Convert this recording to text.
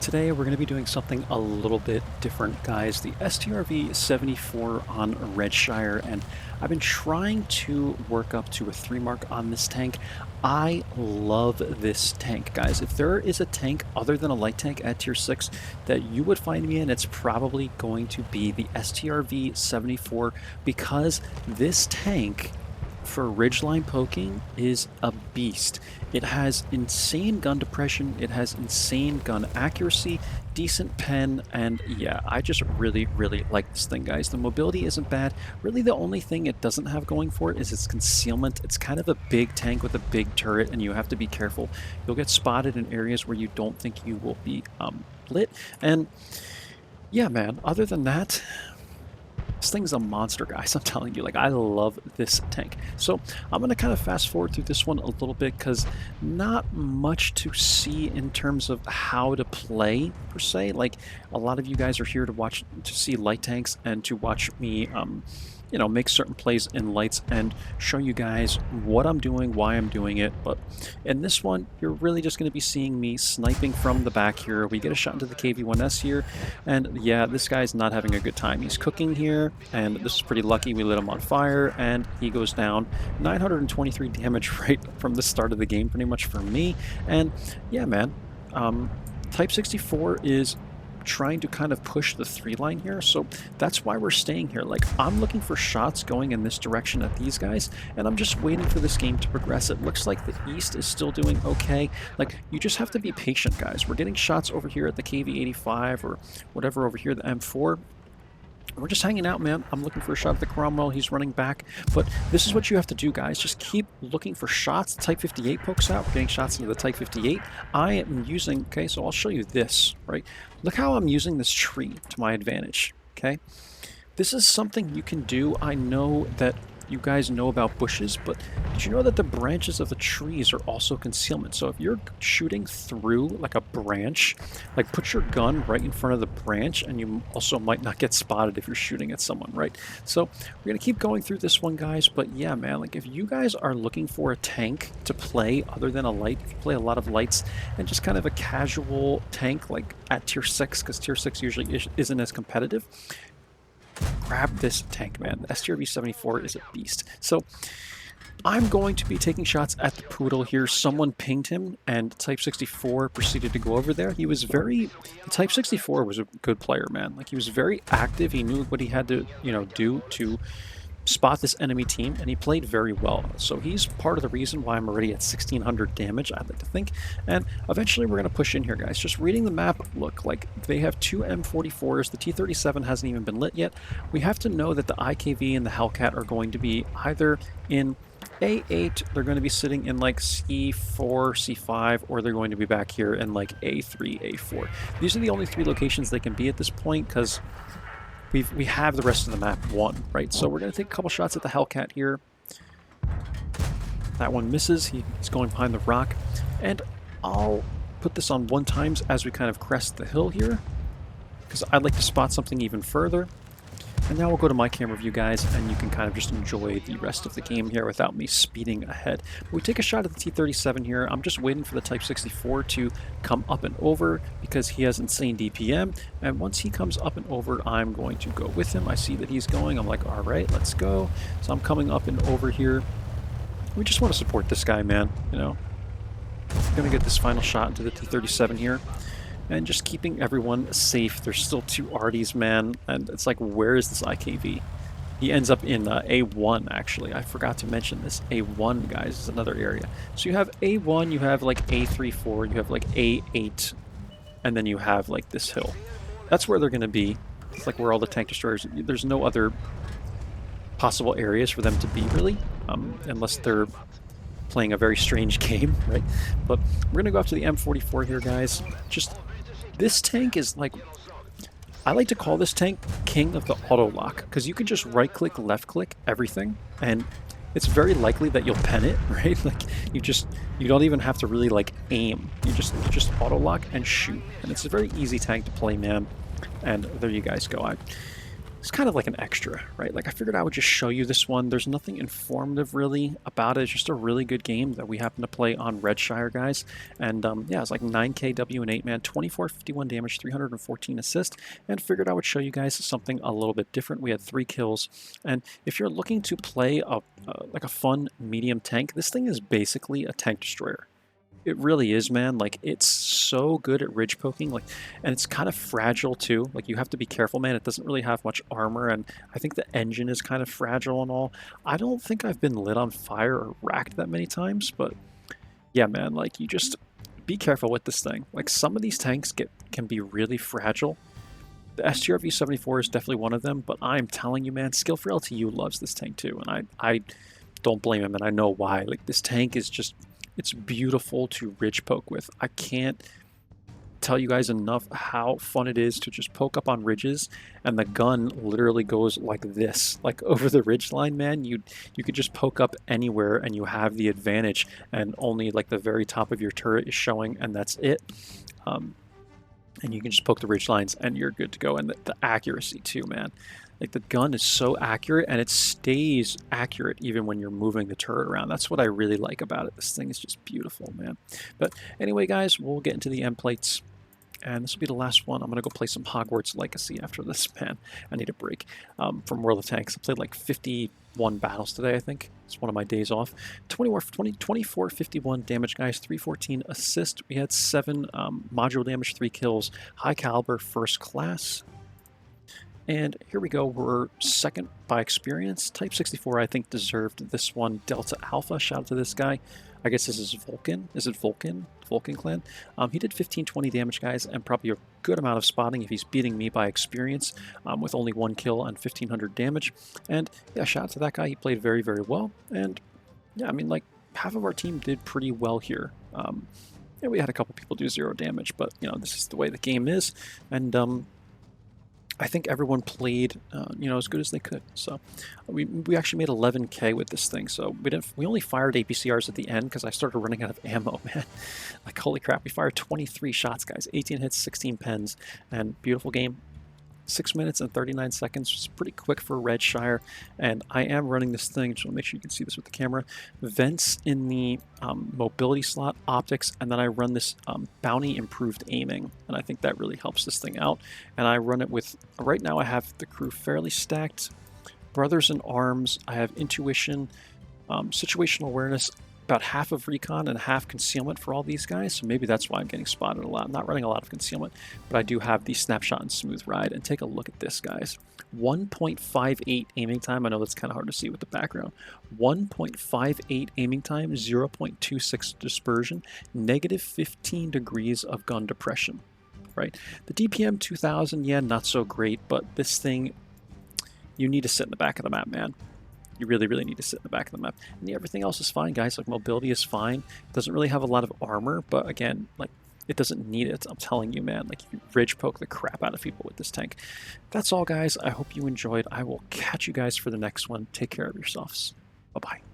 Today we're going to be doing something a little bit different, guys. The STRV 74 on Redshire, and I've been trying to work up to a 3 mark on this tank. I love this tank, guys. If there is a tank other than a light tank at tier 6 that you would find me in, it's probably going to be the STRV 74 because this tank for ridgeline poking is a beast. It has insane gun depression, it has insane gun accuracy, decent pen, and yeah, I just really like this thing, guys. The mobility isn't bad. Really the only thing it doesn't have going for it is its concealment. It's kind of a big tank with a big turret, and you have to be careful. You'll get spotted in areas where you don't think you will be lit, and yeah, man, other than that, this thing's a monster, guys. I'm telling you, like, I love this tank. So I'm going to kind of fast forward through this one a little bit because not much to see in terms of how to play, per se. Like, a lot of you guys are here to see light tanks and to watch me, you know, make certain plays in lights and show you guys what I'm doing, why I'm doing it. But in this one, you're really just going to be seeing me sniping from the back here. We get a shot into the KV-1S here, and yeah, this guy's not having a good time. He's cooking here, and this is pretty lucky. We lit him on fire, and he goes down. 923 damage right from the start of the game, pretty much for me. And yeah, man, Type 64 is trying to kind of push the 3 line here, so that's why we're staying here. Like, I'm looking for shots going in this direction at these guys, and I'm just waiting for this game to progress. It looks like the East is still doing okay. Like, you just have to be patient, guys. We're getting shots over here at the KV-85 or whatever over here, the M4. We're just hanging out, man. I'm looking for a shot at the Cromwell. He's running back. But this is what you have to do, guys. Just keep looking for shots. The Type 58 pokes out. We're getting shots into the Type 58. I am using... Okay, so I'll show you this, right? Look how I'm using this tree to my advantage, okay? This is something you can do. I know that you guys know about bushes, but did you know that the branches of the trees are also concealment? So if you're shooting through like a branch, like put your gun right in front of the branch, and you also might not get spotted if you're shooting at someone, right? So we're gonna keep going through this one, guys, but yeah, man, like if you guys are looking for a tank to play other than a light, if you play a lot of lights and just kind of a casual tank like at tier 6, because tier 6 usually isn't as competitive, grab this tank, man. The STRV 74 is a beast. So I'm going to be taking shots at the Poodle here. Someone pinged him, and Type 64 proceeded to go over there. He was very... Type 64 was a good player, man. Like, he was very active. He knew what he had to, you know, do to spot this enemy team, and he played very well. So he's part of the reason why I'm already at 1600 damage, I'd like to think. And eventually we're going to push in here, guys. Just reading the map, look, like they have 2 M44s. The T-37 hasn't even been lit yet. We have to know that the IKV and the Hellcat are going to be either in A8, they're going to be sitting in like C4, C5, or they're going to be back here in like A3, A4. These are the only 3 locations they can be at this point, because we have the rest of the map won, right? So we're going to take a couple shots at the Hellcat here. That one misses. He's going behind the rock. And I'll put this on 1 times as we kind of crest the hill here, because I'd like to spot something even further. And now we'll go to my camera view, guys, and you can kind of just enjoy the rest of the game here without me speeding ahead. But we take a shot at the T-37 here. I'm just waiting for the Type 64 to come up and over because he has insane DPM. And once he comes up and over, I'm going to go with him. I see that he's going. I'm like, all right, let's go. So I'm coming up and over here. We just want to support this guy, man, you know. I'm going to get this final shot into the T-37 here. And just keeping everyone safe. There's still 2 Arties, man, and it's like, where is this IKV? He ends up in A1, actually. I forgot to mention this. A1, guys, is another area. So you have A1, you have like A34, you have like A8, and then you have like this hill. That's where they're going to be. It's like where all the tank destroyers... There's no other possible areas for them to be, really, unless they're playing a very strange game, right? But we're going to go after the M44 here, guys. Just... This tank is like, I like to call this tank king of the auto lock, because you can just right click, left click everything, and it's very likely that you'll pen it, right? Like you don't even have to really like aim. You just auto lock and shoot, and it's a very easy tank to play, man. And there you guys go. it's kind of like an extra, right? Like I figured I would just show you this one. There's nothing informative really about it. It's just a really good game that we happen to play on Redshire, guys. And yeah, it's like 9k W and 8-man, 2451 damage, 314 assist, and figured I would show you guys something a little bit different. We had 3 kills, and if you're looking to play like a fun medium tank, this thing is basically a tank destroyer. It really is, man. Like, it's so good at ridge poking, like, and it's kind of fragile too. Like, you have to be careful, man. It doesn't really have much armor, and I think the engine is kind of fragile and all. I don't think I've been lit on fire or racked that many times, but yeah, man, like, you just be careful with this thing. Like, some of these tanks can be really fragile. The STRV 74 is definitely one of them, but I'm telling you, man, Skill for LTU loves this tank too, and I don't blame him, and I know why. Like, this tank is just, it's beautiful to ridge poke with. I can't tell you guys enough how fun it is to just poke up on ridges, and the gun literally goes like this, like over the ridge line, man. You could just poke up anywhere and you have the advantage, and only like the very top of your turret is showing, and that's it. And you can just poke the ridge lines and you're good to go. And the accuracy too, man. Like, the gun is so accurate, and it stays accurate even when you're moving the turret around. That's what I really like about it. This thing is just beautiful, man. But anyway, guys, we'll get into the end plates, and this will be the last one. I'm going to go play some Hogwarts Legacy after this, man. I need a break from World of Tanks. I played like 51 battles today, I think. It's one of my days off. 2451 damage, guys, 314 assist. We had 7 module damage, 3 kills, high caliber, first class. And here we go, we're second by experience. Type 64, I think, deserved this one. Delta Alpha, shout out to this guy. I guess this is Vulcan. Is it Vulcan? Vulcan clan. He did 1520 damage, guys, and probably a good amount of spotting if he's beating me by experience, with only 1 kill and 1500 damage. And yeah, shout out to that guy. He played very, very well. And yeah, I mean, like, half of our team did pretty well here. Yeah, we had a couple people do 0 damage, but, you know, this is the way the game is. And I think everyone played, you know, as good as they could. So we actually made 11k with this thing. So we only fired APCRs at the end because I started running out of ammo, man. Like, holy crap, we fired 23 shots, guys. 18 hits, 16 pens, and beautiful game. 6 minutes and 39 seconds, which is pretty quick for Redshire. And I am running this thing, just want to make sure you can see this with the camera. Vents in the mobility slot, optics, and then I run this bounty improved aiming, and I think that really helps this thing out. And I run it with, right now I have the crew fairly stacked. Brothers in Arms, I have intuition, situational awareness, about half of recon and half concealment for all these guys, so maybe that's why I'm getting spotted a lot. I'm not running a lot of concealment, but I do have the snapshot and smooth ride. And take a look at this, guys. 1.58 aiming time. I know that's kind of hard to see with the background. 1.58 aiming time, 0.26 dispersion, negative 15 degrees of gun depression, right? The DPM 2000, yeah, not so great, but this thing, you need to sit in the back of the map, man. You really, really need to sit in the back of the map. And yeah, everything else is fine, guys. Like, mobility is fine. It doesn't really have a lot of armor, but again, like, it doesn't need it. I'm telling you, man. Like, you ridge poke the crap out of people with this tank. That's all, guys. I hope you enjoyed. I will catch you guys for the next one. Take care of yourselves. Bye-bye.